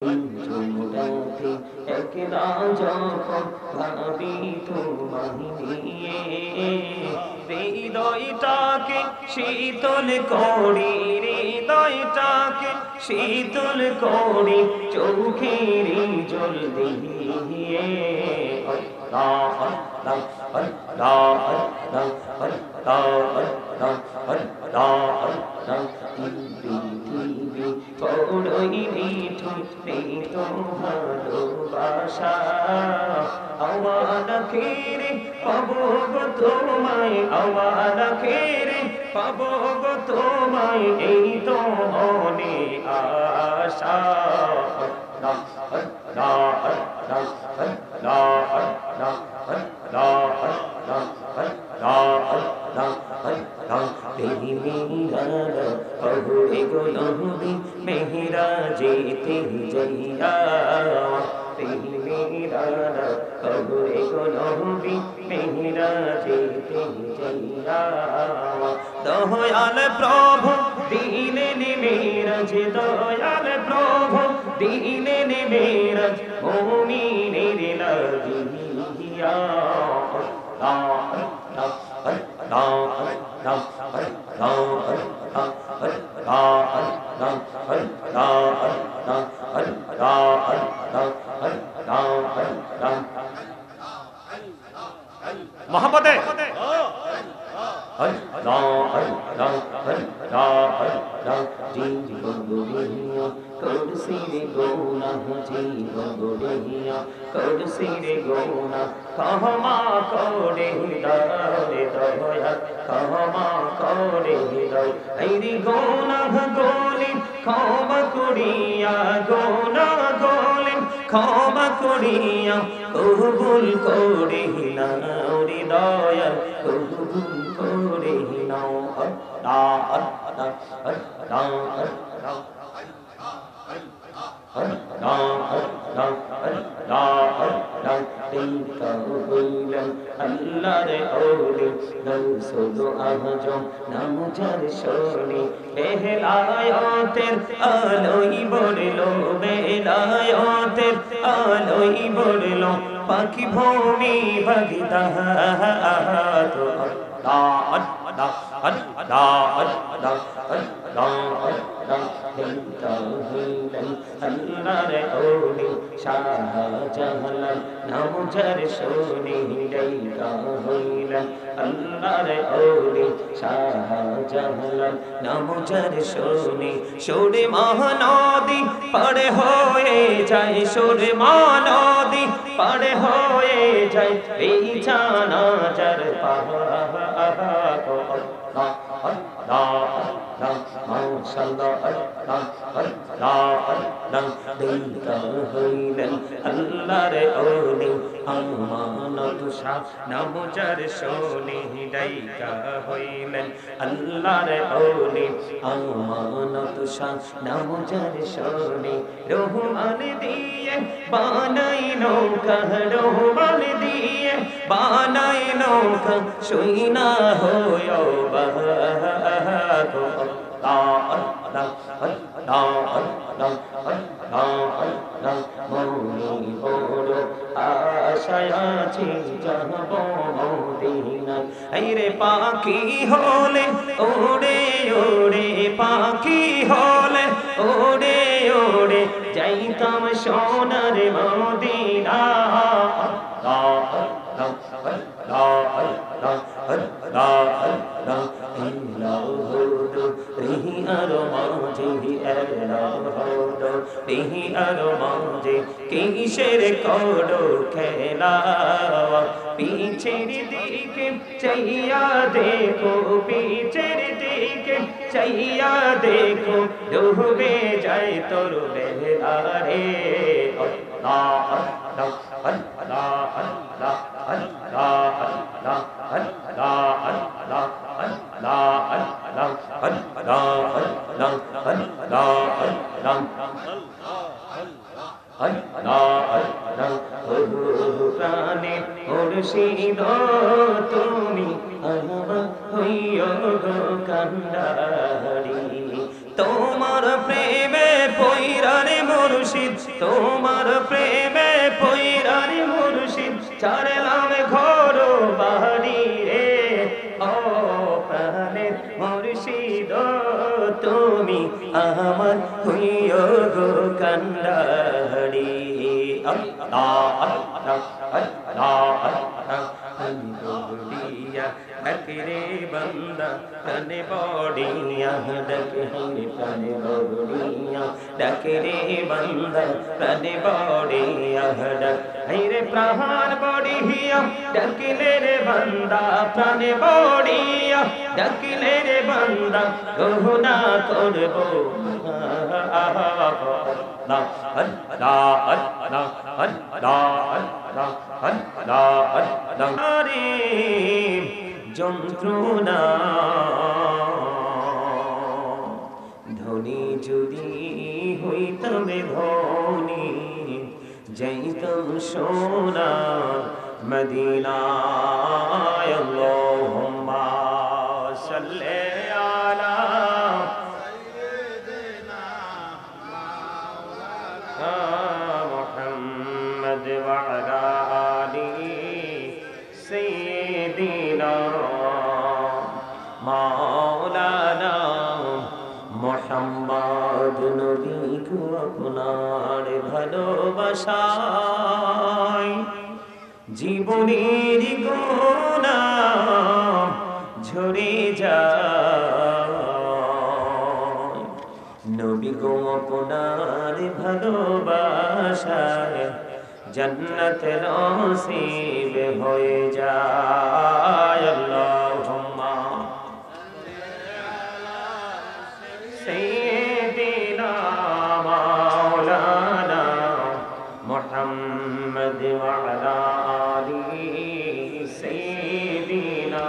জোড়াতে একলা যখন ভাবি তোমায় নিয়ে হৃদয়টাকে শীতল করি হৃদয়টাকে শীতল করি চোখের জল দিয়ে আল্লাহ আল্লাহ আল্লাহ আল্লাহ আল্লাহ আল্লাহ আল্লাহ পৃথিবী বড়ই নিঠুর নেই তো ভালোবাসা আমার খেরে পাবো গো তোমায় আমার খেরে পাবো গো তোমায় এই তো মনে আশা আল্লাহ আল্লাহ আল্লাহ আল্লাহ আল্লাহ আল্লাহ আল্লাহ আল্লাহ আল্লাহ আল্লাহ তেরি মেরা পহুড়ে গো নবী মেহরা যেতে যাইয়া তেরি মেরা পহুড়ে গো নবী মেহরা যেতে যাইয়া দয়াল প্রভু দিলেন মেরাজ দয়াল প্রভু দিলেন মেরাজ মুমিনের লাগিয়া মোহাম্মদে করসিরে গোনা জীবন গড়িয়া করসিরে গোনা ক্ষমা করে দারে দয়া ক্ষমা করে দাও এই গোনা গলি ক্ষমা করিয়া গোনা গলি ক্ষমা করিয়া কবুল করে নাও রে দয়া কবুল করে নাও আল্লাহ আল্লাহ আল্লাহ আল্লাহ আল্লাহর ওলি গৌসুল আজম নাম যার শোনে বেলায়েতের আলোই বললো বেলায়েতের আলোই বললো পাখি ভূমি বাগদা তো আল্লাহ আল্লাহ আল্লাহ আল্লাহ আল্লাহ আল্লাহর ওলি শাহজালাল নাম যার শোনে ডাইকা হইলেন আল্লাহর ওলি শাহজালাল নাম যার শোনে সুরে মহানদী পার হয়ে যায় সুরে মহানদী পার হয়ে যায় এই জানা যার মাশাআল্লাহ আল্লাহ আল্লাহ আল্লাহ দিলকা হইলেন আল্লাহর ওলি আমানত শাহ নাম যার শোনে ডাইকা হইলেন আল্লাহর ওলি আমানত শাহ নাম যার শোনে রহমান দিয়ে বানাই নৌকা রহমান দিয়ে বানাই নৌকা সইনা হয় পাখি হলে ওড়ে ওড়ে পাখি হলে ওড়ে ওড়ে যাইতাম সোনার মদিনা কিসের করো খেলা পিছের দিকে চাইয়া দেখো পিছের দিকে চাইয়া দেখো ডুবে যায় তোর বেহারে আল্লাহ আল্লাহ আল্লাহ আল্লাহ আল্লাহ আল্লাহ আল্লাহ আল্লাহ আল্লাহ আল্লাহ আল্লাহ আল্লাহ প্রাণে মুর্শিদ তুমি আমার হইও গো কান্ডারি তোমার প্রেমে পৈরারে মুর্শিদ তোমার প্রেমে পয়রার মুর্শিদ ছাড়লাম ঘর বাড়ি রে ও প্রাণের মুর্শিদ তুমি আমার হইও গো কান্ডারি আল্লাহ আল্লাহ আল্লাহ আল্লাহ डकरे बंदा तने बॉडिया डके तने बॉडिया डकरे बंदा तने बॉडिया डक रे प्राण बॉडिया डकले रे बंदा प्राणे बॉडिया डकले रे बंदा गुना करबो अल्लाह अल्लाह अल्लाह अल्लाह अल्लाह अल्लाह अल्लाह যন্ত্রণা ধনী যদি হইতাম ধনী যাইতাম সোনার মদিনায় আল্লাহুম্মা সাল্লি আলা সাইয়্যিদিনা মাওলানা মুহাম্মদ ওয়া আলা আলিহি সাইয়্যিদিনা মাওলানা মুহাম্মদ নবী কো আপনার ভালোবাসায় জীবনের গোনা ঝরে যায় নবী গো আপনার ভালোবাসায় जन्नत नसीब होए जाए अल्लाहुम्मा सय्यिदिना मौलाना मुहम्मद व अला आलिहि सय्यिदिना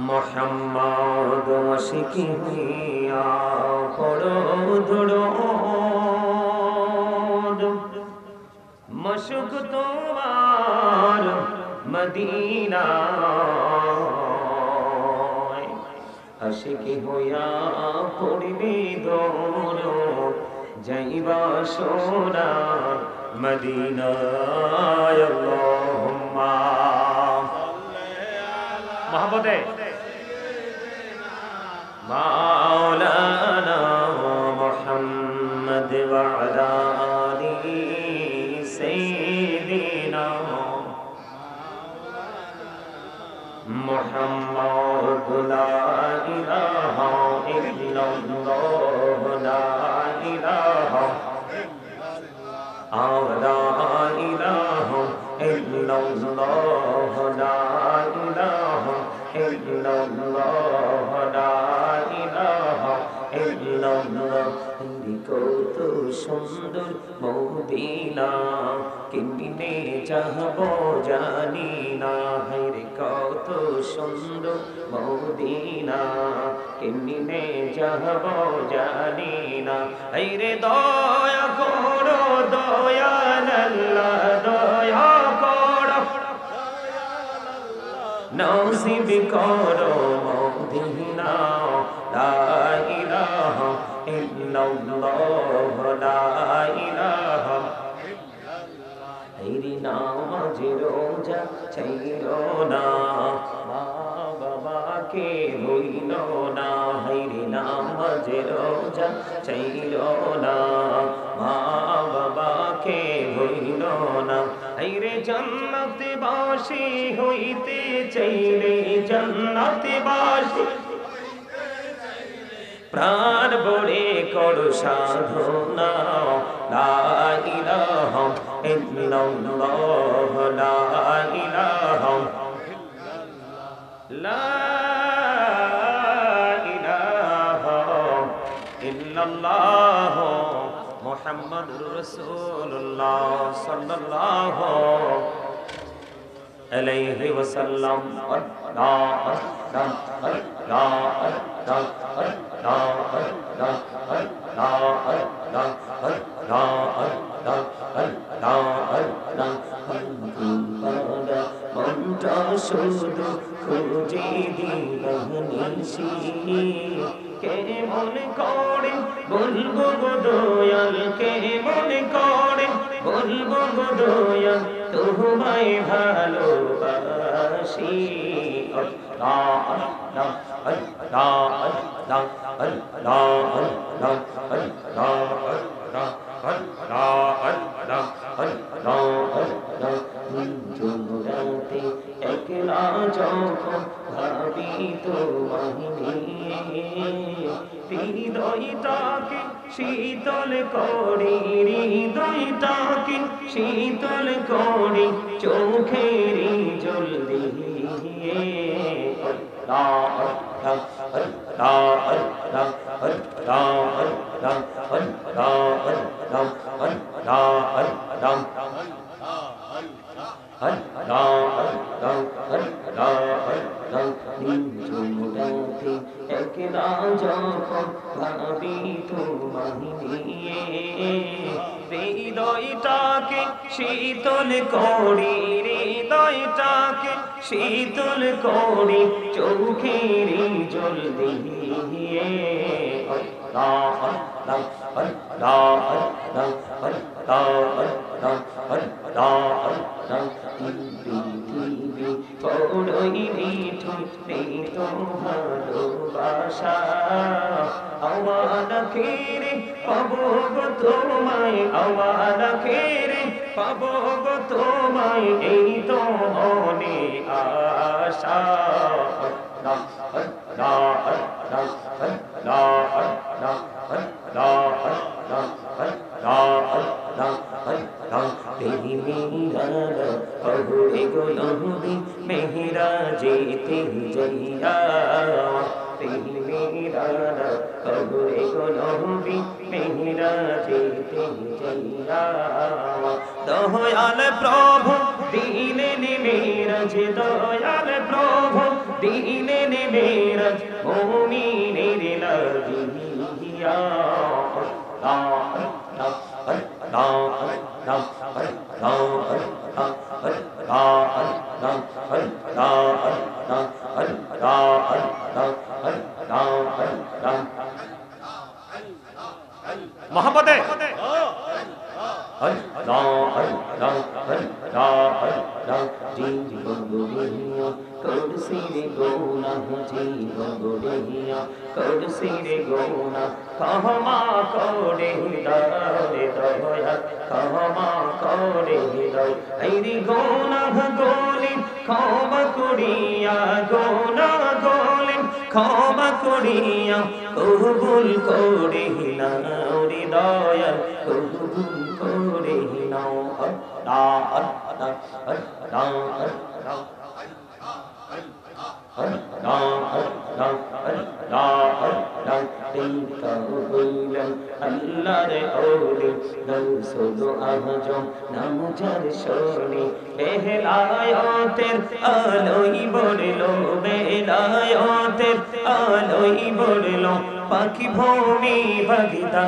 मुहम्मद आशिकी हुआ पड़ो धड़ो मशक তোমার মদিনা আশিকি হইয়া পড়বি দৌড় যাইবা সোনার মদিনায় আল্লাহুম্মা মহব্বতে মাওলানা মুহাম্মদ ওয়া আলা আলিহি سيدنا محمد لا إله إلا الله لا إله لا إله إلا الله لا إله إلا الله لا إله إلا الله কত সুন্দর মদিনা কেমনে যাব জানি না রে কত সুন্দর মদিনা কেমনে যাব জানি না রে দয়া করো দয়াল আল্লাহ দয়া করো নসিব করো মদিনা লা ইলাহা ইল্লাল্লাহ লা ইলাহা ইল্লাল্লাহ নামাজ রোজা ছাইরো না মা বাবাকে ভুইল না হাইরে নামাজ রোজা ছাইরো না মা বাবাকে ভুইল না হাইরে জান্নাতে বাসী হইতে চাইলে জান্নাতে বাসী প্রাণ বড়ে করো সাধনা লা ইলাহা ইল্লাল্লাহ লা ইলাহা লা ইলাহা ইল্লাল্লাহ মুহাম্মাদুর রাসূলুল্লাহ সাল্লাল্লাহু আলাইহি ওয়াসাল্লাম মনটা শুধু খুঁজে দিবানিসি কেমন করে বলবো গো দয়ালকে মনে করে, বলবো গো দয়াল তোমায় ভালোবাসি। আল্লাহ আল্লাহ আল্লাহ আল্লাহ আল্লাহ আল্লাহ আল্লাহ আল্লাহ আল্লাহ। রাতে একলা যখন ভাবি তোমায় নিয়ে, হৃদয়টাকে শীতল করি, হৃদয়টাকে শীতল করি চোখেরই জল দিয়ে। আল্লাহ আল্লাহ আল্লাহ আল্লাহ আল্লাহ আল্লাহ আল্লাহ আল্লাহ নিঝুমরাতে একলা যখন ভাবি তোমায় নিয়ে, হৃদয়টাকে শীতল করি, হৃদয়টাকে শীতল করি চোখেরই জল দিয়ে। আল্লাহ আল্লাহ আল্লাহ আল্লাহ আল্লাহ আল্লাহ আল্লাহ। পৃথিবী বড়ই মিঠুন তো ভালোবাসা, আমার খেরে পাবো গো তোমায়, আমার খেরে পাবো গো তোমায়, এই তো অনেক আশা। আল্লাহ আল্লাহ আল্লাহ আল্লাহ আল্লাহ আল্লাহ আল্লাহ আল্লাহ আল্লাহ। মেহরা কহুরে গো নবী মেহরা যেতে যাইয়া, মেহরা কহুরে গো নবী মেহরা যেতে যাইয়া। দয়াল প্রভু দিলেন মেরাজ, দয়াল প্রভু দিলেন মেরাজ মুমিনের লাগিয়া। মোহাম্মদে জীবন গড়িয়া করছি রে গোনা, জীবন গড়িয়া করছি রে গোনা, ক্ষমা করে দাও রে দয়াল, ক্ষমা করে দাও। এই রে গোনা গলি ক্ষমা করিয়া, গোনা গলি ক্ষমা করিয়া কবুল করে নাও রে দয়াল, কবুল করে নাও। আল্লাহ আল্লাহ আল্লাহ আল্লাহ আল্লাহর ওলি গৌসুল আজম নাম যার শোনে, বেলায়েতের আলোই বড়লো, বেলায়েতের আলোই বড়লো, পাখি ভূমি বাগদাদ।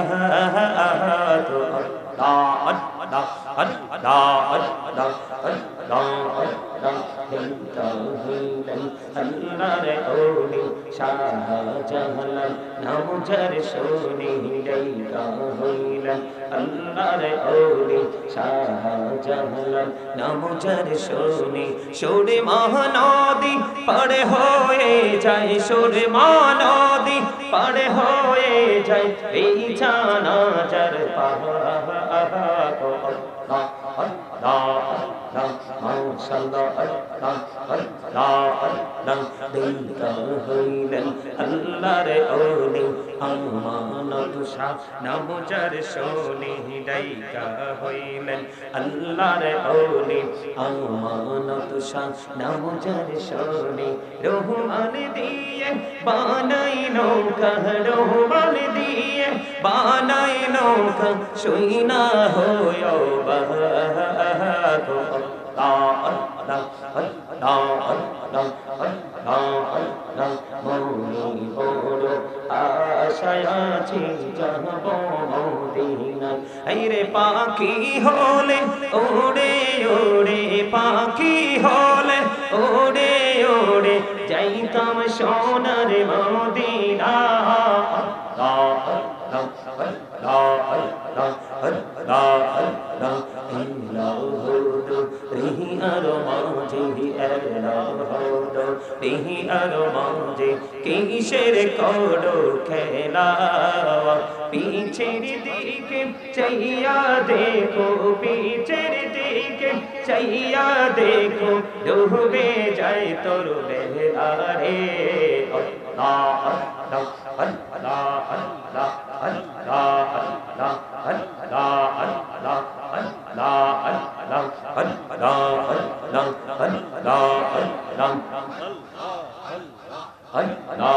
আল্লাহ আল্লাহ আল্লাহ আল্লাহ আল্লাহ আল্লাহর ওলি শাহজালাল নাম যার শোনে ডাইকা হইলেন, আল্লাহর ওলি শাহজালাল নাম যার শোনে। সুরে মহানদী পার হয়ে যায়, সুরে মহানদী পার হয়ে যায়, এই জানা যার পাহাড়। মাশাআল্লাহ আল্লাহ আল্লাহ আল্লাহ দিলদার হইলেন আল্লাহর ওলি আমানত শাহ নাম যার শোনে ডাইকা হইলেন, আল্লাহর ওলি আমানত শাহ নাম যার শোনে। রহমান দিয়ে বানাই নৌকা, রহমান দিয়ে বানাই নৌকা, শুইনা হয় মনে বড় আশায় আছি যাব মদিনায়। এই রে পাখি হলে ওড়ে ওড়ে, পাখি হলে ওড়ে ওড়ে, যাইতাম সোনার মদিনা। কিসের করো খেলা পিছের দিকে চাইয়া দেখো পিছের দিকে চাইয়া দেখো ডুবে যায় তোর বেহারে আল্লাহ আল্লাহ আল্লাহ আল্লাহ আল্লাহ আল্লাহ আল্লাহ আল্লাহ আল্লাহ আল্লাহ আল্লাহ আল্লাহ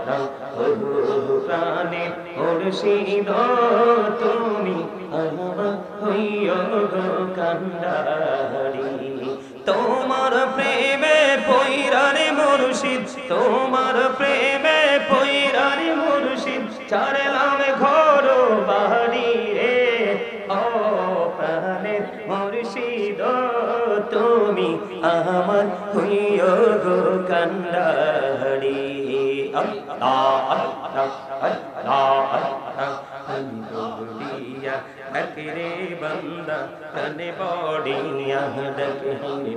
আল্লাহ প্রাণে মুর্শিদ তুমি আমার হইও গো কান্ডারি তোমার প্রেমে পয়রারে মুর্শিদ তোমার প্রেমে পয়রারে মুর্শিদ ছাড়লাম ঘর বাড়ি রে ও প্রাণে মুর্শিদ তুমি আমার হইও গো কান্ডারি আল্লাহ আল্লাহ আল্লাহ আল্লাহ আমি বড়িয়া ডাকরে বান্দা প্রাণে বড়িয়া ডাকে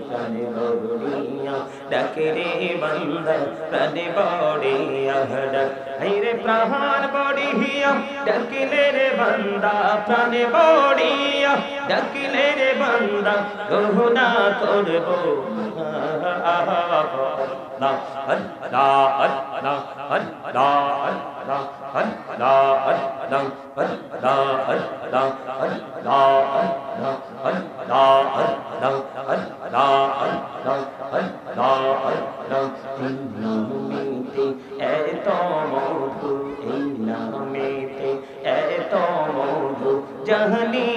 প্রাণে বড়িয়া ডাকরে বান্দা প্রাণে বড়িয়া ডাক রে প্রাণ বড়িয়া ডাকলে রে বান্দা প্রাণে বড়িয়া ডাকলে রে বান্দা গহনা করব আল্লাহ আল্লাহ আল্লাহ আল্লাহ আল্লাহ আল্লাহ এত মধু এই নামেতে এত মধু জাহানি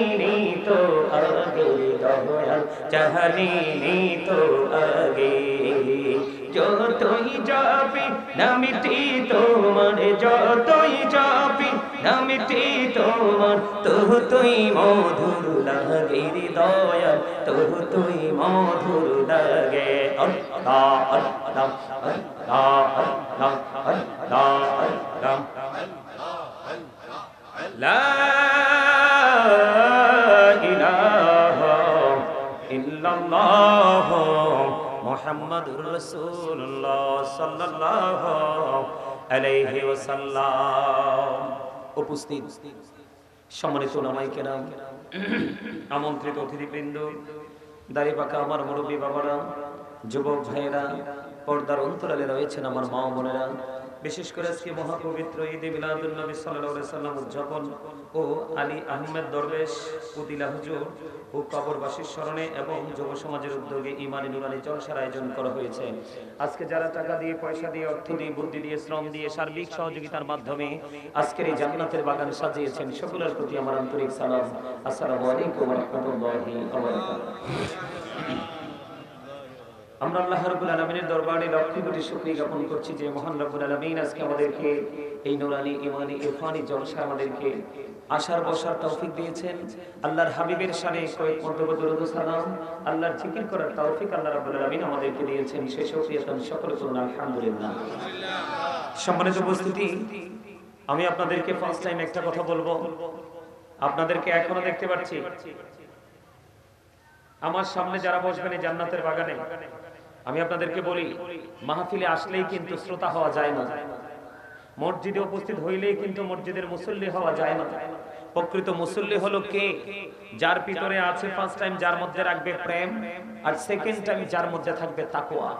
তো আগে দয়াল জাহানি তো আগে যতই যাবি নামিটি তোমার যতই যাবি নামিটি তোমার তবু তুই মধুর লাগে দয়াল তবু তুই মধুর লাগে আল্লাহ আল্লাহ আল্লাহ আল্লাহ আল্লাহ আল্লাহ লা ইলাহা ইল্লাল্লাহ মুহাম্মাদুর রাসূলুল্লাহ সাল্লাল্লাহু আলাইহি ওয়াসাল্লাম। উপস্থিত সম্মানিত উলামায়ে কেরাম, আমন্ত্রিত অতিথিবৃন্দ, দাড়ি পাকা আমার মুরব্বী বাবারা, যুবক ভাইয়েরা, পর্দার অন্তরালে রয়েছেন আমার মা বোনেরা, বিশেষ করে আজকে মহাপবিত্র ঈদে মিলাদুন নবী সাল্লাল্লাহু আলাইহি সাল্লাম উদযাপন ও আলী আহমেদ দরবেশ কুতিলা হুজুর ও কবরবাসীর স্মরণে এবং যুব সমাজের উদ্যোগে ইমানি নুরানি জলসার আয়োজন করা হয়েছে। আজকে যারা টাকা দিয়ে, পয়সা দিয়ে, অর্থ দিয়ে, বুদ্ধি দিয়ে, শ্রম দিয়ে, সার্বিক সহযোগিতার মাধ্যমে আজকের এই জান্নাতের বাগান সাজিয়েছেন, সকলের প্রতি আমার আন্তরিক সালাম। আসসালামু আলাইকুম ওয়া রাহমাতুল্লাহি ওয়া বারাকাতুহু। আমরা আল্লাহ রাব্বুল আলামিনের দরবারে লক্ষ কোটি শুকরিয়া জ্ঞাপন করছি যে মহান রব্বুল আলামিন আজকে আমাদেরকে এই নুরানি ইমানি ইরফানি জলসা আমাদেরকে আসার বসার তৌফিক দিয়েছেন। আল্লাহর হাবিবের শানে কয়েক মন্তব্য দরুদ ও সালাম, আল্লাহর জিকির করার তৌফিক আল্লাহ রাব্বুল আলামিন আমাদেরকে দিয়েছেন। সেই শুকরিয়া তার সকলে করুন আলহামদুলিল্লাহ। সম্মানিত উপস্থিতি, আমি আপনাদেরকে ফার্স্ট টাইম একটা কথা বলবো। আপনাদেরকে এখনো দেখতে পাচ্ছি। আমার সামনে যারা বসবেন এই জান্নাতের বাগানে, আমি আপনাদেরকে বলি, মাহফিলে আসলেই কিন্তু শ্রোতা হওয়া যায় না, মসজিদে উপস্থিত হইলেই কিন্তু মসজিদের মুসল্লি হওয়া যায় না। প্রকৃত মুসল্লি হলো কে? যার ভিতরে আছে ফার্স্ট টাইম যার মধ্যে রাখবে প্রেম, আর সেকেন্ড টাইম যার মধ্যে থাকবে তাকওয়া।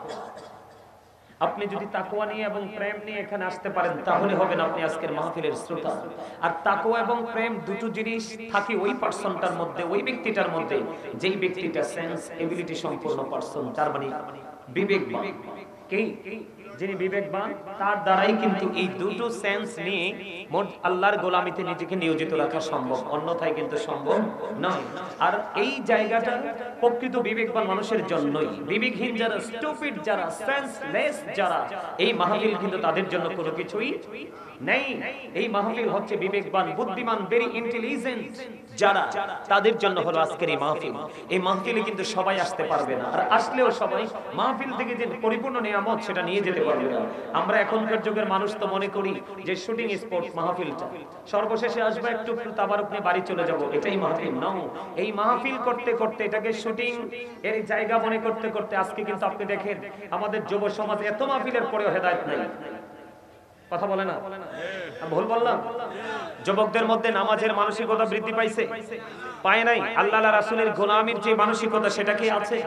আপনি যদি তাকওয়া নিয়ে এবং প্রেম নিয়ে এখানে আসতে পারেন তাহলে হবেন আপনি আজকের মাহফিলের শ্রোতা। আর তাকওয়া এবং প্রেম দুটো জিনিস থাকে ওই পার্সনটার মধ্যে, ওই ব্যক্তিটার মধ্যে, যেই ব্যক্তিটা সেন্স এবিলিটি সম্পূর্ণ পার্সন, তার মানে বিবেকবান। কে? যিনি বিবেকবান, তার দ্বারাই কিন্তু এই দুটো সেন্স নিয়ে আল্লাহর গোলামিতে নিজেকে নিয়োজিত রাখা সম্ভব, অন্যথায় কিন্তু সম্ভব নয়। আর এই জায়গাটা প্রকৃত বিবেকবান মানুষের জন্যই। বিবেকহীন যারা, স্টুপিড যারা, সেন্সলেস যারা, এই মাহফিল কিন্তু তাদের জন্য কোনো কিছুই নেই। এই মাহফিল হচ্ছে বিবেকবান, বুদ্ধিমান, ভেরি ইন্টেলিজেন্ট যারা, তাদের জন্য হলো আজকের এই মাহফিল। এই মাহফিলে কিন্তু সবাই আসতে পারবে না, আর আসলেও সবাই মাহফিল থেকে যে পরিপূর্ণ নিয়ামত সেটা নিয়ে যেতে পারবে না। আমরা এখনকার যুগের মানুষ তো মনে করি যে শুটিং স্পট মাহফিলটা, সর্বশেষে আসবে একটু তাবারুক নিয়ে বাড়ি চলে যাব, এটাই মাহফিল। নাও, এই মাহফিল করতে করতে এটাকে শুটিং এর জায়গা মনে করতে করতে আজকে কিন্তু আপনি দেখেন আমাদের যুব সমাজ এত মাহফিলের পরেও হেদায়েত নাই। কথা বলে না, ভুল বললাম? যুবকদের মধ্যে নামাজের মানসিকতা বৃদ্ধি পাইছে? পায় নাই। আল্লাহ রাসূলের গোলামীর যে মানসিকতা সেটা কি আছে?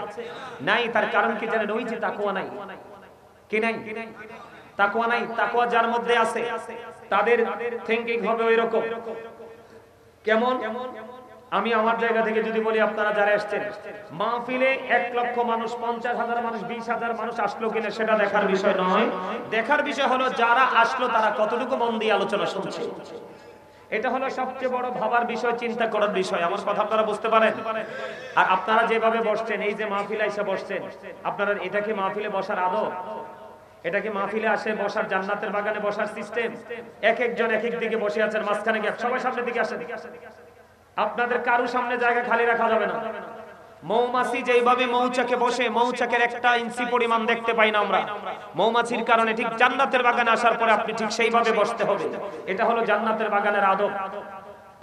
নাই। তার কারণ কি জানেন? ওই যে তাকওয়া নাই। কি নাই? তাকওয়া নাই। তাকওয়া যার মধ্যে আছে তাদের থিংকিং হবে ওই রকম। কেমন? আমি আমার জায়গা থেকে যদি বলি, আপনারা যারা আসছেন মাহফিলে 1 লক্ষ মানুষ, 50,000 মানুষ, 20,000 মানুষ আসলো কিনা সেটা দেখার বিষয় নয়। দেখার বিষয় হলো যারা আসলো তারা কতটুকু মন দিয়ে আলোচনা শুনছে। এটা হলো সবচেয়ে বড় ভাবার বিষয়, চিন্তা করার বিষয়। আমার কথা আপনারা বুঝতে পারেন? আর আপনারা যেভাবে বসছেন, এই যে মাহফিলে এসে বসছেন, আপনারা এটা কি মাহফিলে বসার আদব? এটা কি মাহফিলে আসে বসার, জান্নাতের বাগানে বসার সিস্টেম? এক একজন এক এক দিকে বসে আছেন, মাঝখানে গিয়ে সবাই সামনের দিকে আসেন। আপনাদের কারো সামনে জায়গা খালি রাখা যাবে না। মৌমাছি যেইভাবে মৌচাকে বসে, মৌচাকের 1 ইঞ্চি পরিমাণ দেখতে পাই না আমরা মৌমাছির কারণে, ঠিক জান্নাতের বাগানে আসার পরে আপনি ঠিক সেইভাবে বসতে হবে। এটা হলো জান্নাতের বাগানের আদব।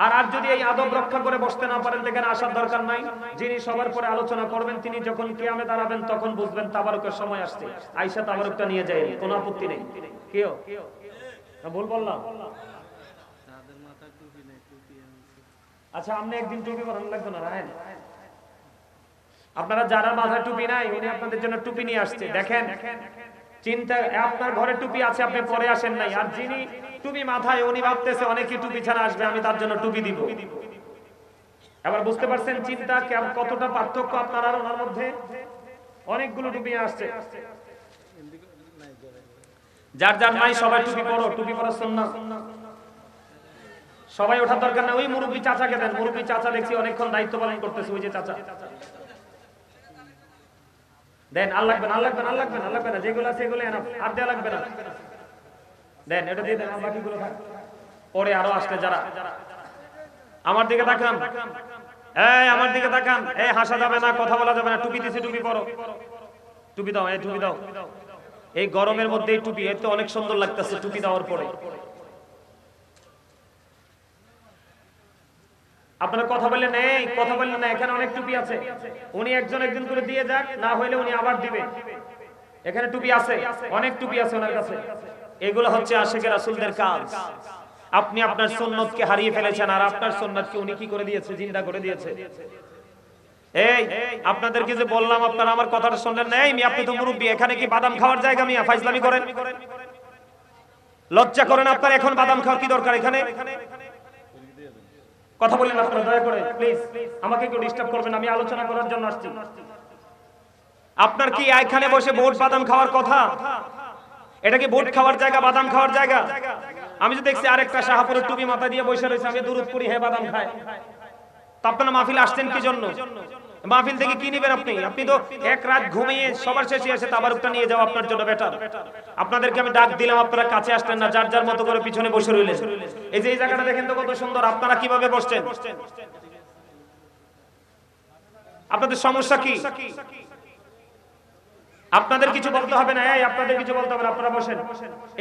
আর যদি এই আদব রক্ষা করে বসতে না পারেন, দেখেন আসার দরকার নাই। যিনি সবার পরে আলোচনা করবেন তিনি যখন কিয়ামে দাঁড়াবেন তখন বুঝবেন তাবারুকের সময় আসছে, আয়েশা তাবারুকটা নিয়ে যায়, কোনো আপত্তি নেই। কেউ ভুল বললাম? আচ্ছা, আপনি একদিন টুপি পরান লাগবে না, রাহেন। আপনারা যারা মাথায় টুপি নাই, উনি আপনাদের জন্য টুপি নিয়ে আসছে। দেখেন চিন্তা, আপনার ঘরে টুপি আছে, আপনি পরে আসেন নাই। আর যিনি টুপি মাথায়, উনি ভাবতেছে অনেকে টুপি ছাড়া আসবে, আমি তার জন্য টুপি দিব। এবার বুঝতে পারছেন চিন্তা কতটা পার্থক্য আপনার আর ওনার মধ্যে? অনেকগুলো টুপি আসছে। যার যার নাই সবাই টুপি পরো, টুপি পরার সুন্নাহ। সবাই ওঠার দরকার না। ওই মুরব্বী চাচাকে দেন, মুরব্বী চাচা দেখছি অনেকক্ষণ দায়িত্ব পালন করতেছে, ওই যে চাচা দেন। আর লাগবে না, আর লাগবে না, আর লাগবে না, আর লাগবে না, যেগুলো আছে এগুলো এনাফ, আর দেয়া লাগবে না। দেন, এটা দিয়ে দেন, আর বাকিগুলো থাক। পরে আরো আসলে যারা, আমার দিকে তাকান, এই আমার দিকে তাকান, এই হাসা যাবে না, কথা বলা যাবে না। টুপি দিছি, টুপি পরো, টুপি দাও, এই টুপি দাও। এই গরমের মধ্যে এই টুপি, এতে অনেক সুন্দর লাগতেছে টুপি দেওয়ার পরে। আপনারা কথা বললেন, এই কথা বললেন না, এখানে অনেক টুপি আছে। উনি একজন একজন করে দিয়ে যাক, না হইলে উনি আবার দিবে। এখানে টুপি আছে, অনেক টুপি আছে ওনার কাছে। এগুলো হচ্ছে আশিকে রাসূলদের কাজ। আপনি আপনার সুন্নতকে হারিয়ে ফেলেছেন, আর আপনার সুন্নতকে উনি কি করে দিয়েছে? জিন্দা করে দিয়েছে। এই আপনাদেরকে যে বললাম, আপনারা আমার কথাটা শুনলেন না? এই আপনি তো মুরব্বী, এখানে কি বাদাম খাওয়ার জায়গা? মিয়া ফাইজলামি করেন, লজ্জা করেন আপনার? এখন বাদাম খাওয়ার কি দরকার এখানে? কথা বলেন আপনারা, দয়া করে প্লিজ আমাকে একটু ডিস্টার্ব করবেন, আমি আলোচনা করার জন্য আসছি। আপনার কি এখানে বসে বোট বাদাম খাওয়ার কথা? এটা কি বোট খাওয়ার জায়গা, বাদাম খাওয়ার জায়গা? আমি তো দেখছি আরেকটা শাহপুরের টুপি মাথা দিয়ে বসে রয়েছে, আমি দুরুদ পড়ি, হে বাদাম খায়। তো আপনারা মাহফিলে আসছেন কি জন্য? মাহফিল থেকে কি নেবেন আপনি? আপনি তো এক রাত ঘুমিয়ে সবার শেষে এসে তাবারুকটা নিয়ে যাও আপনার জন্য বেটার। আপনাদেরকে আমি ডাক দিলাম, আপনারা কাছে আসলেন না, যার যার মতো করে পিছনে বসে রইলেন। এই যে এই জায়গাটা দেখেন তো কত সুন্দর, আপনারা কিভাবে বসছেন? আপনাদের সমস্যা কি? আপনাদের কিছু বলতে হবে না, এই আপনাদের কিছু বলতে হবে না, আপনারা বসেন।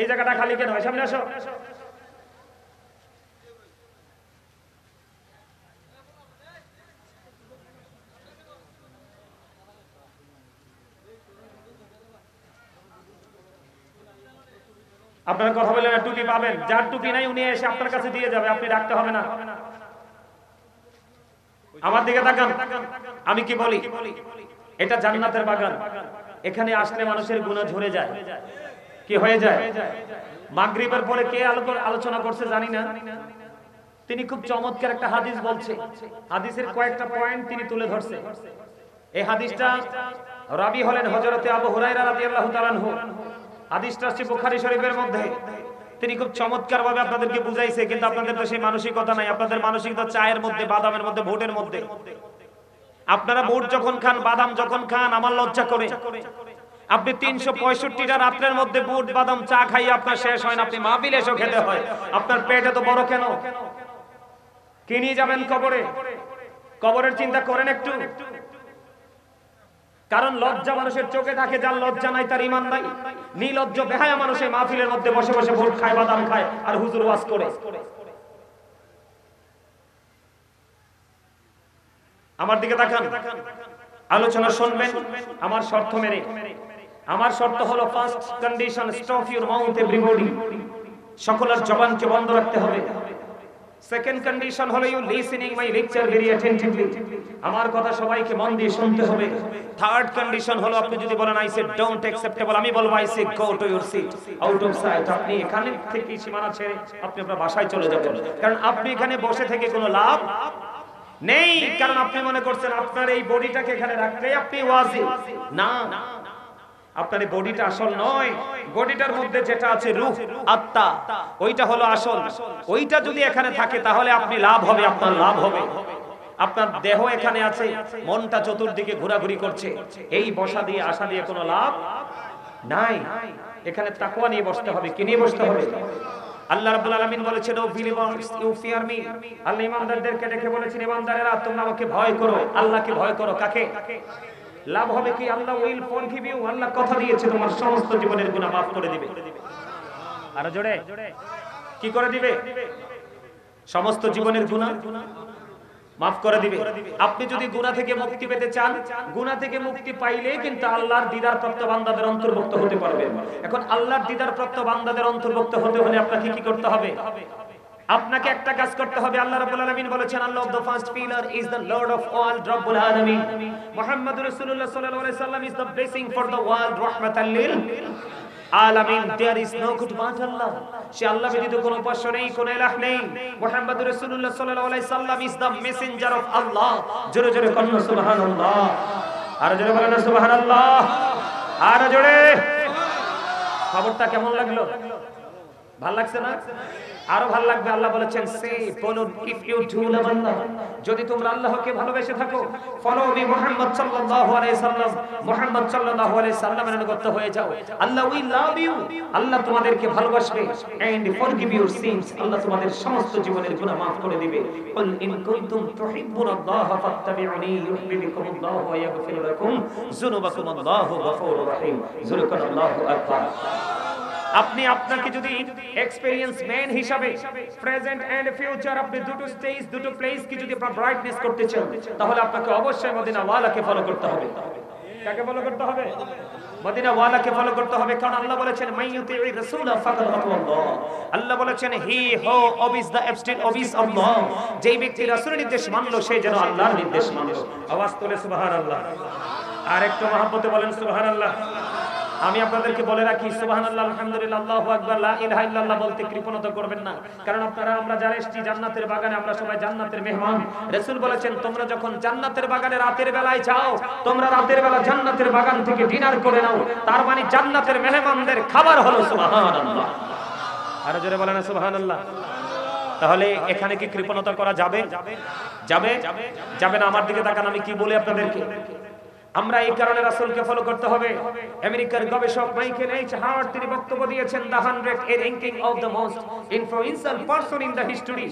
এই জায়গাটা খালি কেন? সামনে আসো। আপনারা কথা বললেন না, টুপি পাবেন। যার টুপি নাই উনি এসে আপনার কাছে দিয়ে যাবে, আপনি রাখতে হবে না। আমার দিকে তাকান, আমি কি বলি? এটা জান্নাতের বাগান। এখানে আসলে মানুষের গুনাহ ঝরে যায়। কি হয়ে যায়? মাগরিবের পরে কে আলোচনা করছে জানি না, তিনি খুব চমৎকার একটা হাদিস বলছে। হাদিসের কয়েকটা পয়েন্ট তিনি তুলে ধরছে। এই হাদিসটা রাবী হলেন হযরতে আবু হুরায়রা রাদিয়াল্লাহু তাআলা আনহু। হাদিসটা আছে বুখারী শরীফের মধ্যে। তিনি খুব চমৎকার ভাবে আপনাদেরকে বুঝাইছে, কিন্তু আপনাদের তো সেই মানসিকতা নাই। আপনাদের মানসিকতা চায়ের মধ্যে, বাদামের মধ্যে, ভোটের মধ্যে। আপনারা ভোট যখন খান, বাদাম যখন খান, আমার লজ্জা করে। আপনি 365টা রাতের মধ্যে বুট বাদাম চা খাইয়ে আপনার শেষ হয় না, আপনি মাহফিলে এসে খেতে হয়। আপনার পেট এত বড় কেন? কি নিয়ে যাবেন কবরে? কবরের চিন্তা করেন একটু। কারণ লজ্জা মানুষের চোখে থাকে, যার লজ্জা নাই তার ঈমান নাই। নির্লজ্জ বেহায়া মানুষ এই মাহফিলের মধ্যে বসে বসে ভোট খায়, বাদাম খায় আর হুজুর ওয়াজ করে। আমার দিকে তাকান, আলোচনা শুনবেন আমার শর্ত মেনে। আমার শর্ত হলো first condition, stop your mouth everybody, সকলের জবানকে বন্ধ রাখতে হবে। সেকেন্ড কন্ডিশন হলো you listening my lecture very attentively, আমার কথা সবাইকে মন দিয়ে শুনতে হবে। থার্ড কন্ডিশন হলো আপনি যদি বলেন আই সে ডোন্ট অ্যাকসেপ্টেবল, আমি বলবো I say go to your seat, out of sight, আপনি এখানে থেকে সীমানা ছেড়ে আপনি আপনার বাসায় চলে যাবেন। কারণ আপনি এখানে বসে থেকে কোনো লাভ নেই, কারণ আপনি মনে করছেন আপনার এই বডিটাকে এখানে রাখলে আপনি ওয়াজি। না, আপনার এই বডিটা আসল নয়, বডিটার মধ্যে যেটা আছে রূহ, আত্মা, ওইটা হলো আসল। ওইটা যদি এখানে থাকে তাহলে আপনি লাভ হবে, আপনার লাভ হবে। আপনার দেহ এখানে আছে, মনটা চতুর্দিকে ঘোরাঘুরি করছে, এই বসা দিয়ে আসা দিয়ে কোনো লাভ নাই। এখানে তাকওয়া নিয়ে বসতে হবে। কি নিয়ে বসতে হবে? আল্লাহ রাব্বুল আলামিন বলেছেন, O believers you fear me, আল্লাহ ঈমানদারদেরকে ডেকে বলেছেন, ঈমানদারেরা তোমরা আমাকে ভয় করো। আল্লাহকে ভয় করো। কাকে? লাভ হবে কি? আল্লাহ উইল ফরগিভ ইউ, আল্লাহ কথা দিয়েছে তোমার সমস্ত জীবনের গুনাহ maaf করে দিবে। আর জোরে কি করে দিবে? সমস্ত জীবনের গুনাহ maaf করে দিবে। আপনি যদি গুনাহ থেকে মুক্তি পেতে চান, গুনাহ থেকে মুক্তি পাইলে কিন্তু আল্লাহর দিদার প্রাপ্ত বান্দাদের অন্তর্ভুক্ত হতে পারবেন। এখন আল্লাহর দিদার প্রাপ্ত বান্দাদের অন্তর্ভুক্ত হতে হলে আপনাকে কি করতে হবে? আপনাকে একটা কাজ করতে হবে। আল্লাহ রাব্বুল আলামিন বলেছেন, আল্লাহ of the first pillar is the Lord of all রাব্বুল আলামিন, মুহাম্মাদুর রাসূলুল্লাহ সাল্লাল্লাহু আলাইহি সাল্লাম is the blessing for the world, রাহমাতাল লিল আলামিন। There is no god but আল্লাহ, সে আল্লাহ ব্যতীত কোনো উপাস্য নেই, কোনো ইলাহ নেই। মুহাম্মাদুর রাসূলুল্লাহ সাল্লাল্লাহু আলাইহি সাল্লাম ইজ দ্য মেসেঞ্জার অফ আল্লাহ। জোরে জোরে বলুন সুবহানাল্লাহ, আর জোরে বলেন সুবহানাল্লাহ, আর জোরে। খবরটা কেমন লাগলো? ভালো লাগছে না? আরো ভালো লাগবে। আল্লাহ বলেছেন, সে বলুন, ইফ ইউ ডু লাভ আল্লাহ, যদি তোমরা আল্লাহকে ভালোবেসে থাকো, ফলো মি মুহাম্মদ সাল্লাল্লাহু আলাইহি সাল্লাম, মুহাম্মদ সাল্লাল্লাহু আলাইহি সাল্লামের অনুগত হয়ে যাও। আল্লাহ উইল লাভ ইউ, আল্লাহ তোমাদেরকে ভালোবাসবে। এন্ড ফরগিভ ইউর সিনস, আল্লাহ তোমাদের সমস্ত জীবনের গুনাহ maaf করে দিবে। কুল ইন কুনতুম তুহিব্বুনাল্লাহ ফাত্তাবিউনি ইউহিব্বুকুমুল্লাহ ওয়া ইয়াগফির লাকুম যুনুবাকুম, আল্লাহু গফুরুর রহিম। আল্লাহু আকবার। আপনি আপনাকে যদি এক্সপেরিয়েন্স ম্যান হিসাবে প্রেজেন্ট এন্ড ফিউচার, আপনি দুটো স্টেজ, দুটো প্লেস কি যদি আপনার ব্রাইটনেস করতে চান, তাহলে আপনাকে অবশ্যই মদিনা ওয়ালাকে ফলো করতে হবে। কাকে ফলো করতে হবে? মদিনা ওয়ালাকে ফলো করতে হবে। কারণ আল্লাহ বলেছেন, মাইয়ুতি'ir রাসূল ফাকাদ আতাল্লাহ, আল্লাহ বলেছেন, হি হো ওবিস দ্য অ্যাবস্টেন ওবিস আল্লাহ, যেই ব্যক্তি রাসূলের নির্দেশ মানলো সে যেন আল্লাহর নির্দেশ মানলো। আওয়াজ তোলে সুবহানাল্লাহ, আর একটু মহব্বতে বলেন সুবহানাল্লাহ। আমি আপনাদেরকে বলে রাখি, সুবহানাল্লাহ, আলহামদুলিল্লাহ, আল্লাহু আকবার, লা ইলাহা ইল্লাল্লাহ বলতে কৃপণতা করবেন না। কারণ আপনারা, আমরা যারা এসেছি জান্নাতের বাগানে, আমরা সবাই জান্নাতের মেহমান। রাসূল বলেছেন, তোমরা যখন জান্নাতের বাগানে রাতের বেলায় যাও, তোমরা রাতের বেলা জান্নাতের বাগান থেকে ডিনার করে নাও। তার মানে জান্নাতের মেহমানদের খাবার হলো সুবহানাল্লাহ। আর জোরে বলেন সুবহানাল্লাহ। তাহলে এখানে কি কৃপণতা করা যাবে? যাবে? যাবে না। আমার দিকে তাকান, আমি কি বলি আপনাদেরকে। আমরা এই কারণে রাসূলকে ফলো করতে হবে। আমেরিকার গবেষক মাইকেল এইচ হার্ট তিনি বক্তব্য দিয়েছেন, the 100 A ranking of the most influential person in the history.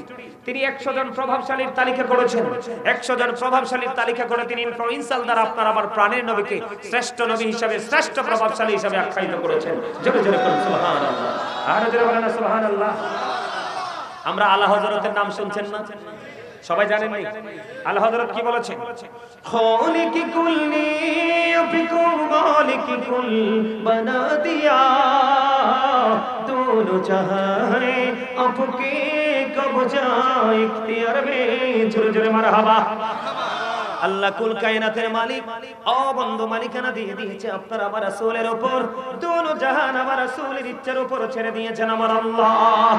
তিনি 100 জন প্রভাবশালীর তালিকা করেছেন। 100 জন প্রভাবশালীর তালিকা করে তিনি ইনফ্লুয়েন্সিয়াল দ্বারা আপনার আমার প্রাণের নবীকে শ্রেষ্ঠ নবী হিসেবে, শ্রেষ্ঠ প্রভাবশালী হিসেবে আখ্যায়িত করেছেন। জোরে জোরে বলুন সুবহানাল্লাহ, আর জোরে বলেন সুবহানাল্লাহ। আমরা আলা হযরতের নাম শুনছেন না? সবাই জানেন না? আলা হযরত কি বলেছেন? খালিকি কুল্লি আফিকুম মালিকি কুল বানা দিয়া, দোনো জাহানে আপকে কবজা ইখতিয়ার মে। জোরে জোরে মারহাবা। আল্লাহ কুল কায়নাতের মালিক, অবন্ধ মালিকানা দিয়ে দিয়েছে আপনার আমার রাসূলের উপর। দোনো জাহান আমার রাসূলের ইচ্ছার উপর ছেড়ে দিয়েছেন আমার আল্লাহ।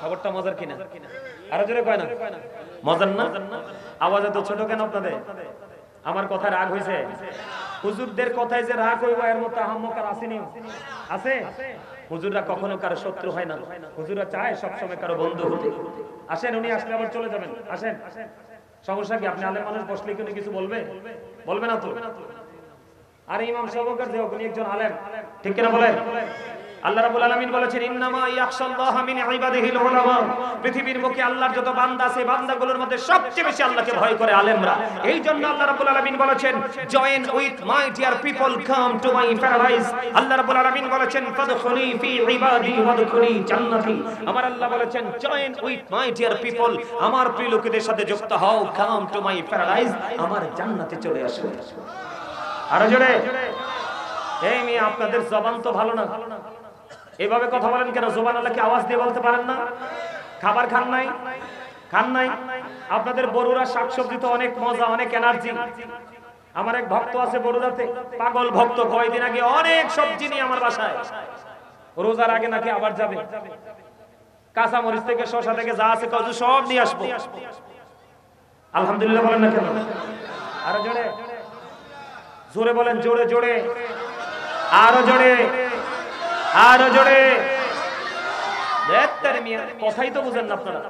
খবরটা মজার কিনা? আরো জোরে কয় না? মজার না? আওয়াজ এত ছোট কেন আপনাদের? আমার কথা রাগ হইছে? হুজুরদের কথায় যে রাগ হইব এর মতো আহম্মক আর আসেনি? আছে? হুজুররা কখনো কারো শত্রু হয় না। হুজুররা চায় সব সময় কারো বন্ধু হতে। আসেন, উনি আসলে আবার চলে যাবেন। আসেন। সমস্যা কি? আপনি আলেম মানুষ, বসলে কি উনি কিছু বলবে? বলবে না তো। আর ইমাম সাহেব যে উনি একজন আলেম, ঠিক কিনা বলেন? আল্লাহ রাব্বুল আলামিন বলেছেন ইন্নামা ইয়াখশাল্লাহা মিন ইবাদিহিল উলামা। পৃথিবীর বুকে আল্লাহর যত বান্দা আছে বান্দাগুলোর মধ্যে সবচেয়ে বেশি আল্লাহকে ভয় করে আলেমরা। এই জন্য আল্লাহ রাব্বুল আলামিন বলেছেন join with my dear people come to my paradise. আল্লাহ রাব্বুল আলামিন বলেছেন ফাদখুলি ফি ইবাদি ওয়াদখুলি জান্নাতি। আমার আল্লাহ বলেছেন join with my dear people, আমার প্রিয় লোকেদের সাথে যুক্ত হও, কাম টু মাই প্যারাডাইস, আমার জান্নাতে চলে আসো। আর জোরে এই মেয়ে আপনাদের জবান তো ভালো না, এভাবে কথা বলেন কেন? সুবহানাল্লাহ কি আওয়াজ দিয়ে বলতে পারেন না? খাবার খান নাই? খান নাই? আপনাদের বড়ুরা শাকসবজি তো অনেক মজা, অনেক এনার্জি। আমার এক ভক্ত আছে বড়ুরাতে, পাগল ভক্ত, কয়েকদিন আগে অনেক সবজি নিয়ে আমার বাসায়, রোজার আগে নাকি আবার যাবে, কাঁচা মরিচ থেকে শসা থেকে যা আছে কজু সব নিয়ে আসবো। আলহামদুলিল্লাহ বলেন না কেন? আরো জোরে জোরে বলেন, জোরে জোরে, আরো জোরে, আরো জোরে। কথাই তো বুঝেন না আপনারা।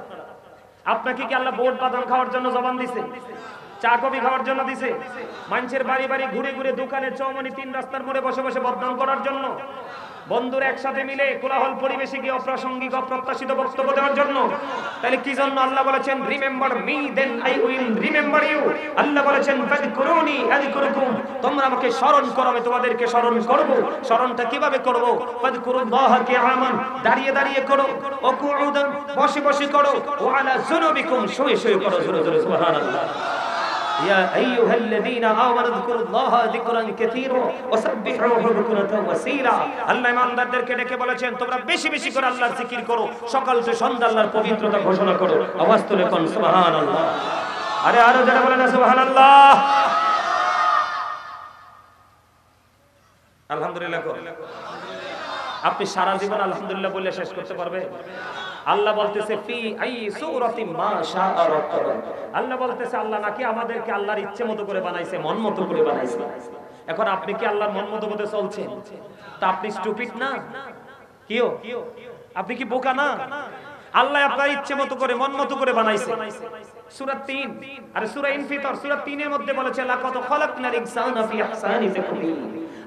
আপনাকে কি আল্লাহ বোট বাদাম খাওয়ার জন্য জবান দিছে? চা কফি খাওয়ার জন্য দিছে? মানুষের বাড়ি বাড়ি ঘুরে ঘুরে দোকানে চৌমনি তিন রাস্তার মোড়ে বসে বসে বদনাম করার জন্য? বন্ধুরা একসাথে মিলে কোলাহল পরিবেশে গিয়ে অপ্রাসঙ্গিক অপ্রত্যাশিত বক্তব্য দেওয়ার জন্য? তাহলে কি জন্য আল্লাহ বলেছেন remember me then I will remember you. আল্লাহ বলেছেন ফাযকুরুনি আযকুরুকুম, তোমরা আমাকে স্মরণ করো আমি তোমাদেরকে স্মরণ করব। স্মরণটা কিভাবে করব? ফাযকুরুল্লাহা কিয়ামান, দাঁড়িয়ে দাঁড়িয়ে করো, ওকুউদান, বসে বসে করো, ওয়া আলা যুনুবিকুম, শুয়ে শুয়ে করো। জোরে জোরে সুবহানাল্লাহ। ইয়া আইয়ুহাল্লাযীনা আমানু যিকুরুল্লাহা যিকরান কাসীরা ওয়াসাব্বিহুহু বুকরাতাও ওয়াসীলা। আল্লাহ ইমানদারদেরকে ডেকে বলেছেন তোমরা বেশি বেশি করে আল্লাহর জিকির করো, সকাল থেকে সন্ধ্যা আল্লাহর পবিত্রতা ঘোষণা করো। আওয়াজ তুলে কোন সুবহানাল্লাহ। আরে আরো যারা বলেন না সুবহানাল্লাহ। আলহামদুলিল্লাহ। আপনি সারা জীবন আলহামদুলিল্লাহ বলে শেষ করতে পারবে? আল্লাহ বলতেছে ফি আই সূরাতিন মা শাআ রাব্বুকা। আল্লাহ বলতেছে আল্লাহ নাকি আমাদেরকে আল্লাহর ইচ্ছে মতো করে বানাইছে, মন মতো করে বানাইছে। এখন আপনি কি আল্লাহর মন মতো মতো চলছেন? তা আপনি স্টুপিড না? কিও আপনি কি বোকা না? আল্লাহ আপনার ইচ্ছে মতো করে মন মতো করে বানাইছে। সূরা ৩ আর সূরা ইনফিতর সূরা ৩ এর মধ্যে বলেছে লাকাদ খালাকনাল ইনসানা ফি আহসানি তাকওয়িম।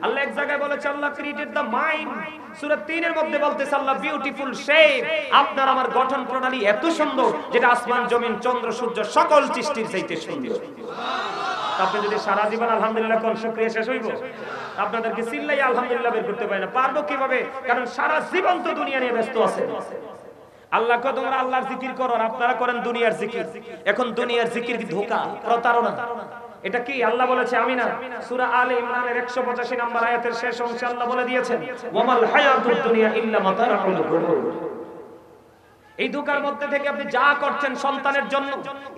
আল্লাহ এক জায়গায় বলেছে আল্লাহ ক্রিয়েটেড দ্য মাইন্ড। সূরা ৩ এর মধ্যে বলতেছে আল্লাহ বিউটিফুল শেপ, আপনার আমার গঠন প্রণালী এত সুন্দর যেটা আসমান জমিন চন্দ্র সূর্য সকল সৃষ্টির চাইতে সুন্দর। আপনি যদি সারা জীবন আলহামদুলিল্লাহ কোন শুকরিয়া শেষ হইব? আপনাদেরকে চিল্লাই আলহামদুলিল্লাহ বের করতে পারি না। পারবো কিভাবে? কারণ সারা জীবন তো দুনিয়া নিয়ে ব্যস্ত আছে। আল্লাহকে তোমরা আল্লাহর জিকির করো আর আপনারা করেন দুনিয়ার জিকির। এখন দুনিয়ার জিকির কি ধোঁকা, প্রতারণা? এটা কি আল্লাহ বলেছে? আমি না। সূরা আলে ইমরানের 185 নম্বর আয়াতের শেষ অংশে আল্লাহ বলে দিয়েছেন ওয়ামাল হায়াতুদ দুনিয়া ইল্লা মাতাউল গুরুর। এই ধোঁকার মধ্যে থেকে আপনি যা করছেন সন্তানের জন্য,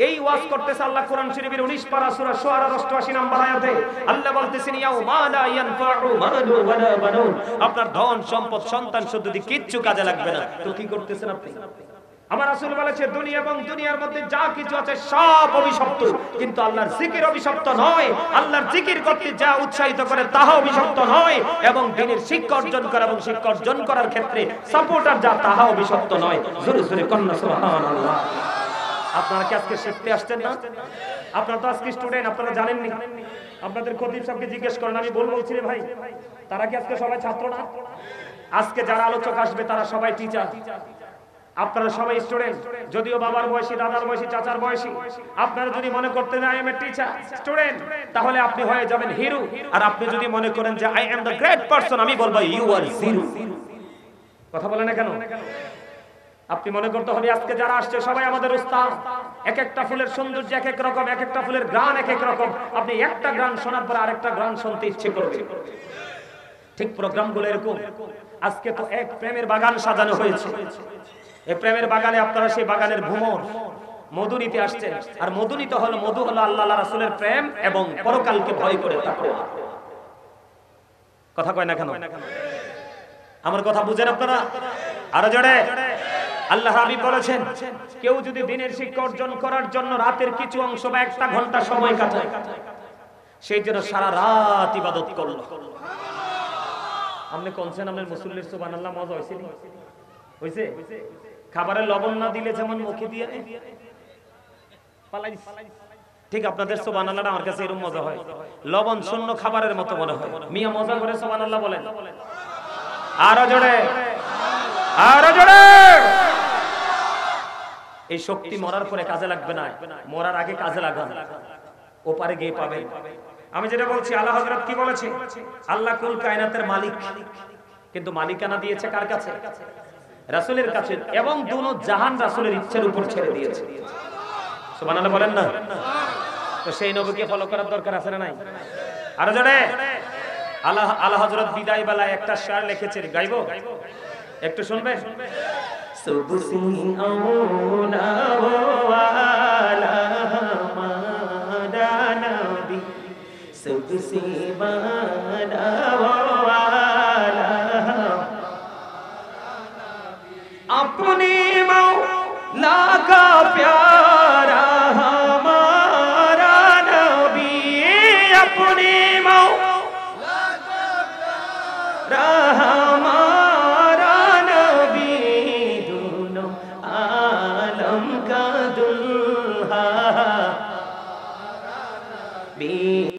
এই ওয়াজ করতেছে আল্লাহ কোরআন শরীফের 19 পারা সূরা শুআরা 88 নম্বর আয়াতে আল্লাহ বলতেছেন ইয়াউমা লা ইয়ানফাউ মালু ওয়ালা বানুন। আপনার ধন সম্পদ সন্তান শুধু দিয়ে কিচ্ছু কাজে লাগবে না। তো কি করতেছেন আপনি? আমার রাসূল বলেছে দুনিয়া এবং দুনিয়ার মধ্যে যা কিছু আছে সব অভিশপ্ত, কিন্তু আল্লাহর জিকির অভিশপ্ত নয়। আল্লাহর জিকির করতে যা উৎসাহিত করে তাহা অভিশপ্ত নয়, এবং দ্বীনের শিক্ষা অর্জন করা এবং শিক্ষা অর্জন করার ক্ষেত্রে সাপোর্টার যা তাহা অভিশপ্ত নয়। জোরে জোরে কন্না সুবহানাল্লাহ। আপনারা কি আজকে শিখতে আসছেন না? আপনারা তো আজকে স্টুডেন্ট, আপনারা জানেননি। আপনাদের খতিব সাহেবকে জিজ্ঞেস করেন, আমি বলছি রে ভাই, তারা কি আজকে সবাই ছাত্র না? আজকে যারা আলোচক আসবে তারা সবাই টিচার, আপনারা সবাই স্টুডেন্ট। যদিও বাবার বয়সী, দাদার বয়সী, চাচার বয়সী, আপনারা যদি মনে করতেন I M a teacher student, তাহলে আপনি হয়ে যাবেন হিরো। আর আপনি যদি মনে করেন যে I am the great person, আমি বলবো ইউ আর জিরো। কথা বলেন না কেন? আপনি মনে করতে হবে আজকে যারা আসছে সবাই আমাদের উস্তাদ। এক একটা ফুলের সৌন্দর্য এক এক রকম, এক একটা ফুলের গান এক এক রকম। আপনি একটা গান শোনার পর আরেকটা গান শুনতে ইচ্ছে করবে। ঠিক প্রোগ্রামগুলো এরকম। আজকে তো এক প্রেমের বাগান সাজানো হয়েছে। এই প্রেমের বাগানে আপনারা সেই বাগানের ভ্রমর মধু নিতে আসছেন। আর মধু নিতে হলো, মধু হলো আল্লাহ রাসূলের প্রেম এবং পরকালকে ভয় করে তাকওয়া। কথা কয় না কেন? আমার কথা বুঝেন আপনারা? আরো জোরে। আল্লাহ হাবিব বলেছেন কেউ যদি দিনের শিক্ষা অর্জন করার জন্য রাতের কিছু অংশ বা একটা ঘন্টা সময় কাটায়, সেই জন্য সারা রাত ইবাদত করলো। আপনি কোনছেন আপনার মুসল্লির সুবহানাল্লাহ মজা হইছে নি? হইছে? খাবারে লবণ না দিলে যেমন মুখে দিয়ে পালাই, ঠিক আপনাদের সুবহানাল্লাহটা আমার কাছে এরকম মজা হয়। লবণ শূন্য খাবারের মতো মনে হয়। মিয়া মজা করে সুবহানাল্লাহ বলেন। আরো জোরে, আরো জোরে। এই শক্তি মরার পরে কাজে লাগবে না, মরার আগে কাজে লাগান, ওপারে গিয়ে পাবে। আমি যেটা বলছি, আল্লাহ হযরত কি বলেছে? আল্লাহ কুল কায়নাতের মালিক, কিন্তু মালিকানা দিয়েছে কার কাছে? রাসূলের কাছে, এবং দুনো জাহান রাসূলের ইচ্ছার উপর ছেড়ে দিয়েছে। সুবহানাল্লাহ বলেন না? তো সেই নবীকে ফলো করার দরকার আছে না নাই? আরো জোরে। আল্লাহ হযরত বিদায় বেলায় একটা শেয়ার লিখেছেন, গাইবো? একটু শুনবেন? সুবসি আওলা ওয়ালা মাদানবি, সুবসি বালা ওয়ালা अपने मौला का प्यारा हमारा नबी, अपने मौला का प्यारा